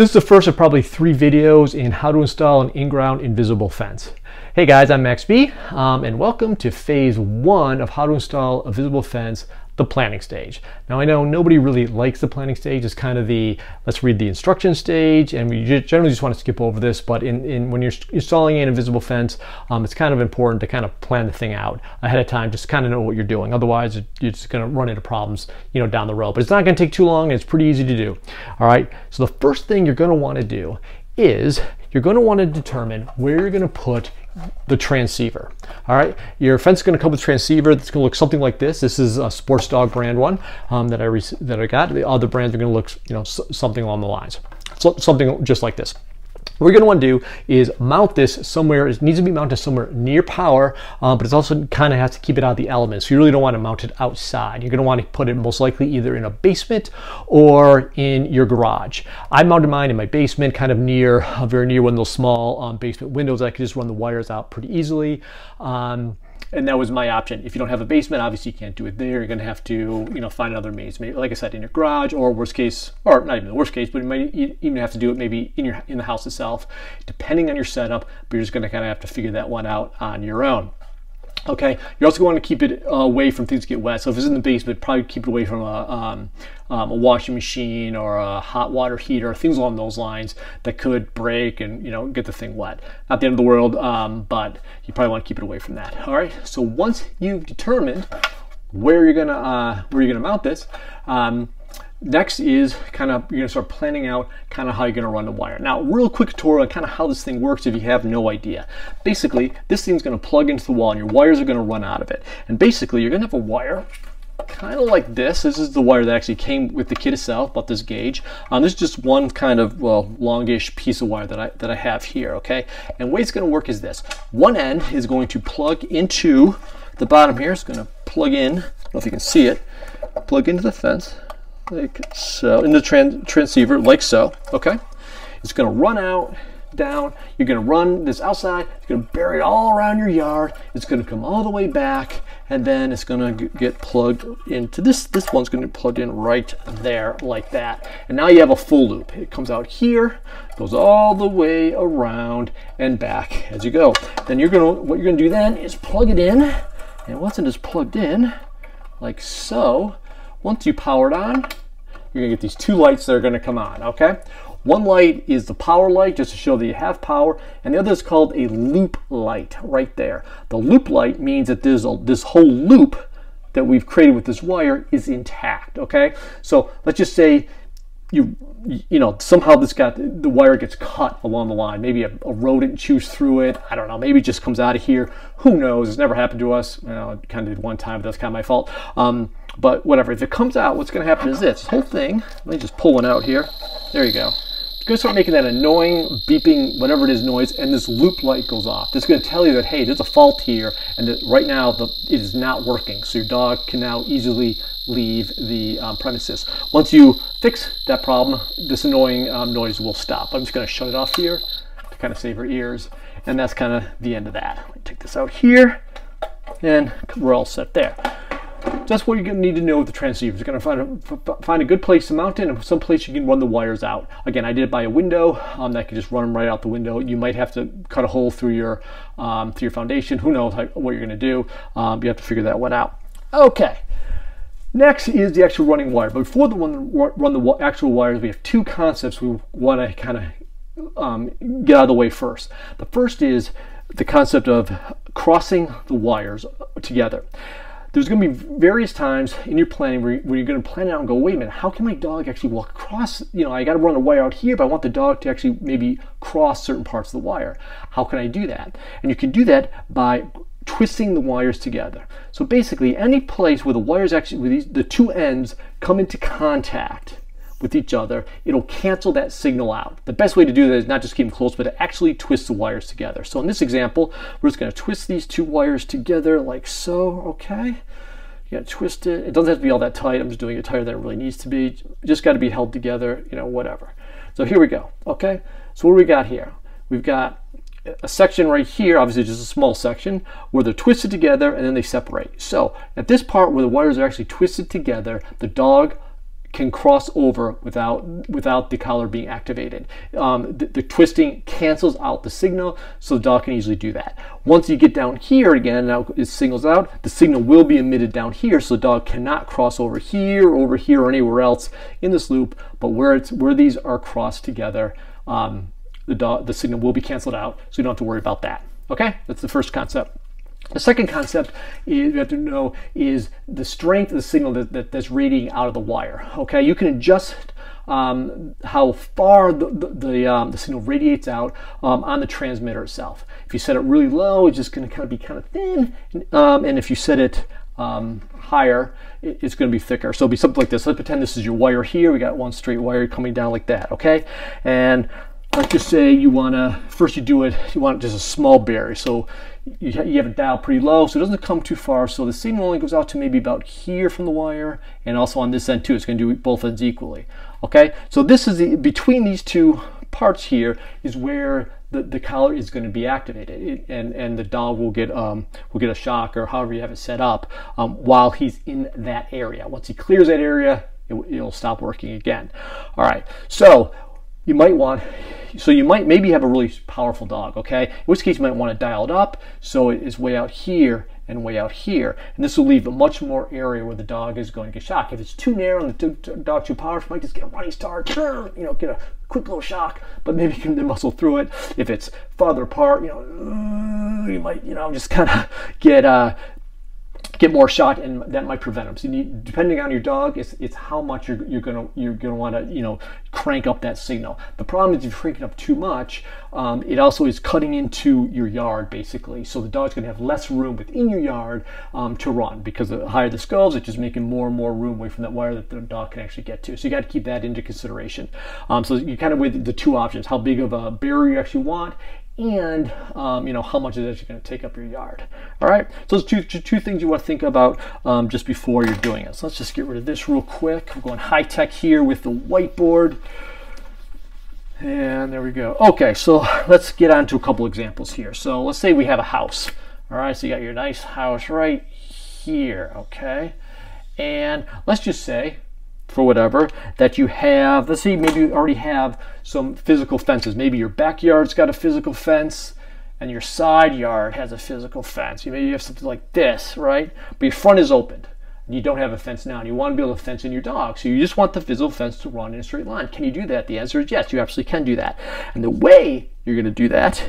This is the first of probably 3 videos in how to install an in-ground invisible fence. Hey guys, I'm Max B, and welcome to phase 1 of how to install a visible fence, the planning stage. Now I know nobody really likes the planning stage. It's kind of the let's read the instruction stage, and we generally just want to skip over this, but when you're installing an invisible fence, it's kind of important to kind of plan the thing out ahead of time, just kind of know what you're doing. Otherwise you're just going to run into problems, down the road. But it's not going to take too long, and it's pretty easy to do. All right, so the first thing you're going to want to do is you're going to want to determine where you're going to put the transceiver. All right, your fence is going to come with a transceiver that's going to look something like this. This is a Sports Dog brand one that I got. The other brands are going to look, something along the lines, something just like this. What you're going to want to do is mount this somewhere. It needs to be mounted somewhere near power, but it's also kind of has to keep it out of the elements. So you really don't want to mount it outside. You're going to want to put it most likely either in a basement or in your garage. I mounted mine in my basement, kind of very near one of those small basement windows. I could just run the wires out pretty easily. And that was my option. If you don't have a basement, obviously you can't do it there. You're going to have to, find another means. Maybe, like I said, in your garage, or worst case, or not even the worst case, but you might even have to do it maybe in the house itself, depending on your setup. But you're just going to kind of have to figure that one out on your own. Okay, you're also going to keep it away from things that get wet. So if it's in the basement, probably keep it away from a washing machine or a hot water heater, things along those lines that could break and get the thing wet. Not the end of the world, but you probably want to keep it away from that. All right. So once you've determined where you're gonna mount this, next is you're gonna start planning out kind of how you're gonna run the wire. Now, real quick tutorial on kind of how this thing works if you have no idea. Basically, this thing's gonna plug into the wall and your wires are gonna run out of it. And basically, you're gonna have a wire kind of like this. This is the wire that actually came with the kit itself, about this gauge. This is just one kind of, longish piece of wire that I have here, okay? And the way it's gonna work is this. One end is going to plug into the bottom here. It's gonna plug in, I don't know if you can see it, plug into the fence. Like so, in the transceiver, like so, okay? It's gonna run out, down, you're gonna run this outside, it's gonna bury it all around your yard, it's gonna come all the way back, and then it's gonna get plugged into this one's gonna be plugged in right there, like that. And now you have a full loop. It comes out here, goes all the way around and back as you go. Then what you're gonna do then is plug it in, and once it is plugged in, like so, once you power it on, you're gonna get these 2 lights that are gonna come on, okay? One light is the power light, just to show that you have power, and the other is called a loop light, right there. The loop light means that this whole loop that we've created with this wire is intact, okay? So let's just say somehow the wire gets cut along the line. Maybe a rodent chews through it. I don't know. Maybe it just comes out of here. Who knows? It's never happened to us. Well, it kind of did one time, but that's kind of my fault. But whatever. If it comes out, what's going to happen is this whole thing. Let me just pull one out here. There you go. It's going to start making that annoying beeping, whatever it is, noise, and this loop light goes off. It's going to tell you that, hey, there's a fault here, and that right now it is not working. So your dog can now easily leave the premises. Once you fix that problem, this annoying noise will stop. I'm just going to shut it off here to kind of save our ears, and that's kind of the end of that. Let me take this out here, and we're all set there. That's what you're going to need to know with the transceiver. You're going to find a good place to mount it, and some place you can run the wires out. Again, I did it by a window. That could just run them right out the window. You might have to cut a hole through your foundation. Who knows what you're going to do? You have to figure that one out. Okay. Next is the actual running wire. But before run the actual wires, we have 2 concepts we want to kind of get out of the way first. The first is the concept of crossing the wires together. There's going to be various times in your planning where you're going to plan out and go, wait a minute, how can my dog actually walk across? I got to run a wire out here, but I want the dog to actually maybe cross certain parts of the wire. How can I do that? And you can do that by twisting the wires together. So basically, any place where the wires actually, the 2 ends come into contact with each other, it'll cancel that signal out. The best way to do that is not just keep them close, but to actually twist the wires together. So in this example, we're just going to twist these 2 wires together like so, okay? You got to twist it. It doesn't have to be all that tight. I'm just doing it tighter than it really needs to be. It just got to be held together, whatever. So here we go, okay? So what do we got here? We've got a section right here, obviously just a small section, where they're twisted together and then they separate. So at this part where the wires are actually twisted together, the dog can cross over without the collar being activated. The twisting cancels out the signal, so the dog can easily do that. Once you get down here again, now it signals out, the signal will be emitted down here, so the dog cannot cross over here, or anywhere else in this loop, but where these are crossed together, the signal will be canceled out, so you don't have to worry about that. Okay, that's the first concept. The second concept you have to know is the strength of the signal that's radiating out of the wire. Okay, you can adjust how far the signal radiates out on the transmitter itself. If you set it really low, it's just going to be kind of thin, and if you set it higher, it's going to be thicker. So it'll be something like this. Let's pretend this is your wire here. We got one straight wire coming down like that. Okay, and let's just say you want just a small barrier. So you have it dialed pretty low, so it doesn't come too far. So the signal only goes out to maybe about here from the wire, and also on this end too. It's going to do both ends equally. Okay, so this is between these two parts here is where the collar is going to be activated, and the dog will get a shock, or however you have it set up, while he's in that area. Once he clears that area, it'll stop working again. All right, so you might maybe have a really powerful dog, okay? In which case you might want to dial it up so it is way out here and way out here. And this will leave a much more area where the dog is going to get shocked. If it's too narrow and the dog too powerful, you might just get a running start, get a quick little shock, but maybe you can muscle through it. If it's farther apart, you might, just kind of get more shock, and that might prevent them. So you need, depending on your dog, it's how much you're gonna want to crank up that signal. The problem is if you crank it up too much, it also is cutting into your yard basically. So the dog's gonna have less room within your yard to run, because the higher this goes, it's just making more and more room away from that wire that the dog can actually get to. So you got to keep that into consideration. So you kind of weigh the two options: how big of a barrier you actually want, and how much is actually going to take up your yard. All right, so those two things you want to think about just before you're doing it. So let's just get rid of this real quick. We're going high tech here with the whiteboard, and there we go. Okay, so let's get on to a couple examples here. So let's say we have a house. All right, so you got your nice house right here. Okay, and let's just say, for whatever, that you have, let's say maybe you already have some physical fences. Maybe your backyard's got a physical fence and your side yard has a physical fence. Maybe you have something like this, right? But your front is opened and you don't have a fence now, and you want to be able to fence in your dog. So you just want the physical fence to run in a straight line. Can you do that? The answer is yes, you absolutely can do that. And the way you're going to do that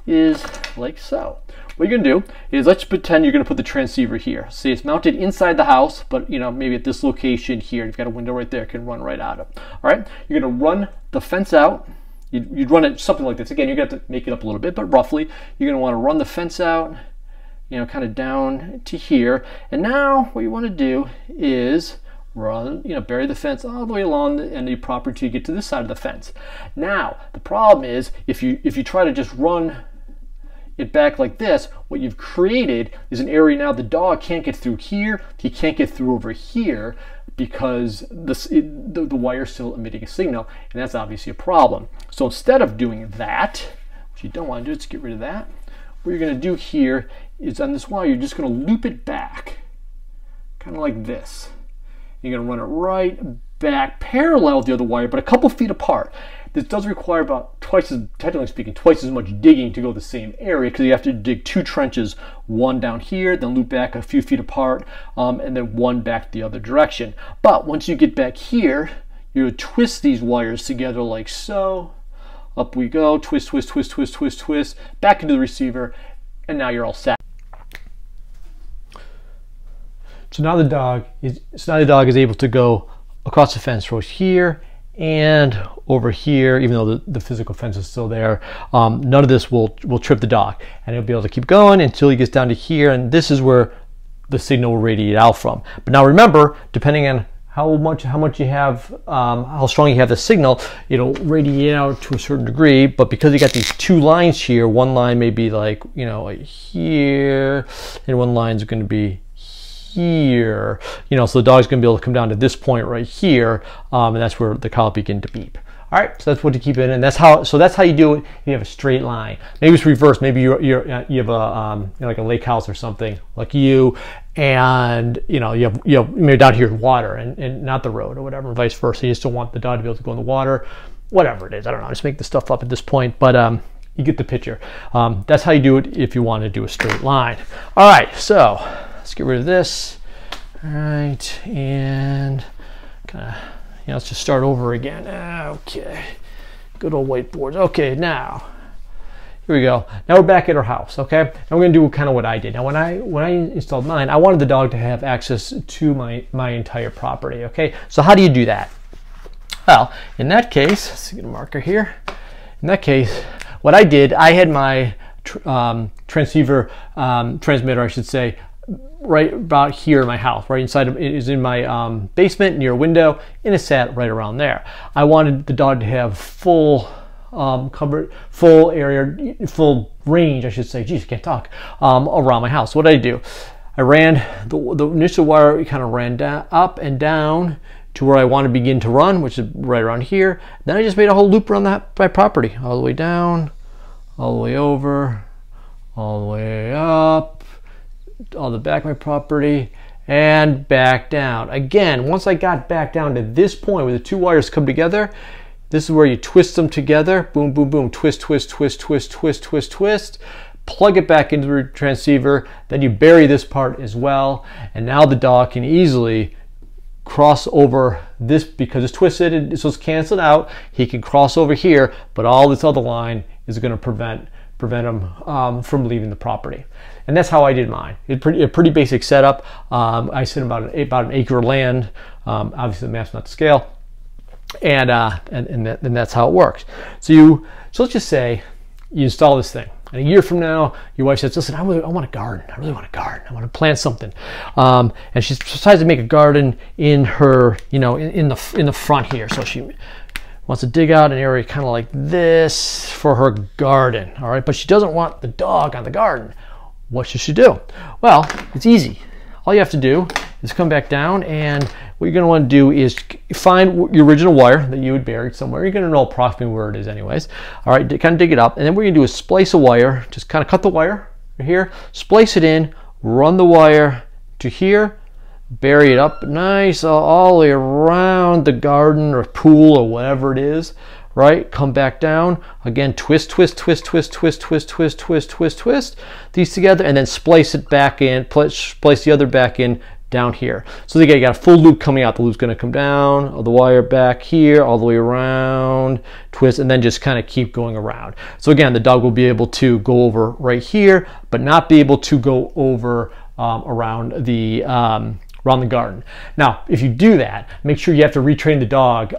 is like so. What you're going to do is, let's pretend you're going to put the transceiver here. See, it's mounted inside the house, but maybe at this location here, you've got a window right there, it can run right out of. All right, you're going to run the fence out. You'd run it something like this. Again, you're going to have to make it up a little bit, but roughly, you're going to want to run the fence out, kind of down to here. And now what you want to do is bury the fence all the way along the end of your property till you get to this side of the fence. Now, the problem is, if you try to just run it back like this, what you've created is an area now the dog can't get through here, he can't get through over here, because the wire is still emitting a signal, and that's obviously a problem. So instead of doing that, which you don't want to do, let's get rid of that. What you're going to do here is, on this wire, you're just going to loop it back, kind of like this. You're going to run it right back parallel with the other wire, but a couple feet apart. This does require about technically speaking, twice as much digging to go the same area, because you have to dig two trenches, one down here, then loop back a few feet apart, and then one back the other direction. But once you get back here, you would twist these wires together like so. Up we go, twist, twist, twist, twist, twist, twist, back into the receiver, and now you're all set. So now the dog is able to go across the fence rows here and over here, even though the physical fence is still there. None of this will trip the dog, and he'll be able to keep going until he gets down to here, and this is where the signal will radiate out from. But now remember, depending on how much you have, how strong you have the signal, it'll radiate out to a certain degree. But because you got these two lines here, one line may be like here, and one line is going to be here, so the dog's going to be able to come down to this point right here, and that's where the collar begin to beep. All right, so that's what to keep in, and that's how you do it. You have a straight line. Maybe it's reversed. Maybe you have a like a lake house or something like you, and you have maybe down here water and not the road or whatever, and vice versa. You just don't want the dog to be able to go in the water, whatever it is. I don't know. I just make the stuff up at this point, but you get the picture. That's how you do it if you want to do a straight line. All right, so let's get rid of this. All right, and kind of, let's just start over again. Okay, good old whiteboards. Okay, now here we go. Now we're back at our house. Okay, and we're gonna do kind of what I did. Now when I installed mine, I wanted the dog to have access to my entire property. Okay, so how do you do that? Well, in that case, let's get a marker here. In that case, what I did, I had my transmitter, I should say, right about here in my house, right inside of it is in my basement near a window, and it sat right around there. I wanted the dog to have full cover, full area, full range, I should say. Geez, I can't talk. Around my house. What did I do? I ran the initial wire, kind of ran down, up and down to where I want to begin to run, which is right around here. Then I just made a whole loop around my property, all the way down, all the way over, all the way up, all the back of my property, and back down. Again, once I got back down to this point where the two wires come together, this is where you twist them together. Boom, boom, boom. Twist, twist, twist, twist, twist, twist, twist. Plug it back into the transceiver. Then you bury this part as well. And now the dog can easily cross over this because it's twisted, so it's canceled out. He can cross over here, but all this other line is going to prevent him from leaving the property. And that's how I did mine. A pretty basic setup. I sit about an acre of land. Obviously, the map's not to scale, and that's how it works. So let's just say you install this thing, and a year from now, your wife says, "Listen, I want a garden. I really want a garden. I want to plant something," and she decides to make a garden in her, in the front here. So she wants to dig out an area kind of like this for her garden. All right, but she doesn't want the dog on the garden. What should she do? Well, it's easy. All you have to do is come back down, and what you're going to want to do is find your original wire that you had buried somewhere. You're going to know approximately where it is anyways. All right, kind of dig it up, and then what you're going to do is splice a wire. Just kind of cut the wire right here, splice it in, run the wire to here, bury it up nice all the way around the garden or pool or whatever it is. Right, come back down again, twist, twist, twist, twist, twist, twist, twist, twist, twist, twist these together, and then splice it back in, splice the other back in down here. So you got a full loop coming out. The loop's going to come down, the wire back here, all the way around, twist, and then just kind of keep going around. So again, the dog will be able to go over right here, but not be able to go over around the garden. Now, if you do that, make sure you have to retrain the dog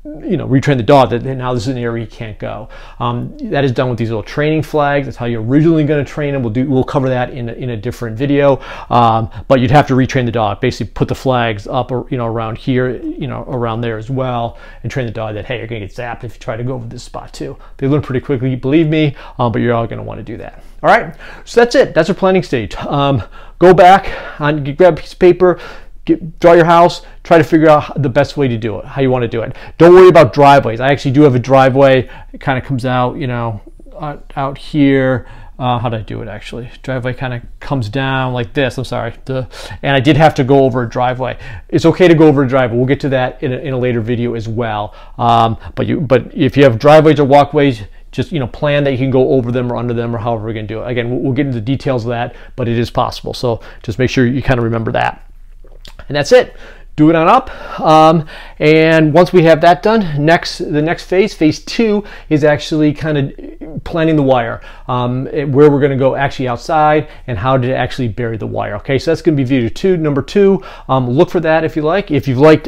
retrain the dog that now this is an area you can't go. That is done with these little training flags. That's how you're originally going to train them. We'll cover that in a different video. But you'd have to retrain the dog. Basically, put the flags up, around here, around there as well, and train the dog that, hey, you're going to get zapped if you try to go over this spot too. They learn pretty quickly, believe me. But you're all going to want to do that. All right. So that's it. That's our planning stage. Go back, grab a piece of paper. Draw your house, try to figure out the best way to do it, how you want to do it. Don't worry about driveways. I actually do have a driveway. It kind of comes out, out here. How did I do it actually? Driveway kind of comes down like this. I'm sorry. And I did have to go over a driveway. It's okay to go over a driveway. We'll get to that in a later video as well. But if you have driveways or walkways, just plan that you can go over them or under them or however we're going to do it. Again, we'll get into the details of that, but it is possible. So just make sure you kind of remember that. And that's it. Do it on up. And once we have that done, the next phase 2, is actually kind of planning the wire, where we're going to go actually outside and how to actually bury the wire. Okay, so that's going to be video number 2. Look for that if you like. If you've liked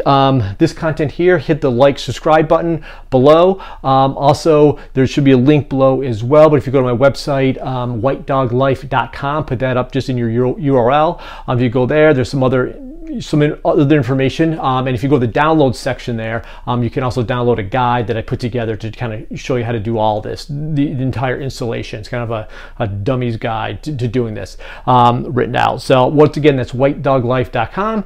this content here, hit the subscribe button below. Also, there should be a link below as well. But if you go to my website, whitedoglife.com, put that up just in your URL. If you go there, there's some other some other information, and if you go to the download section there, you can also download a guide that I put together to kind of show you how to do all this, the entire installation. It's kind of a dummy's guide to doing this, written out. So once again, that's whitedoglife.com.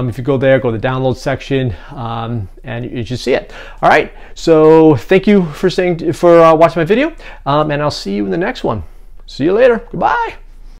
If you go there, go to the download section, and you should see it. All right, so thank you for watching my video, and I'll see you in the next one. See you later. Goodbye.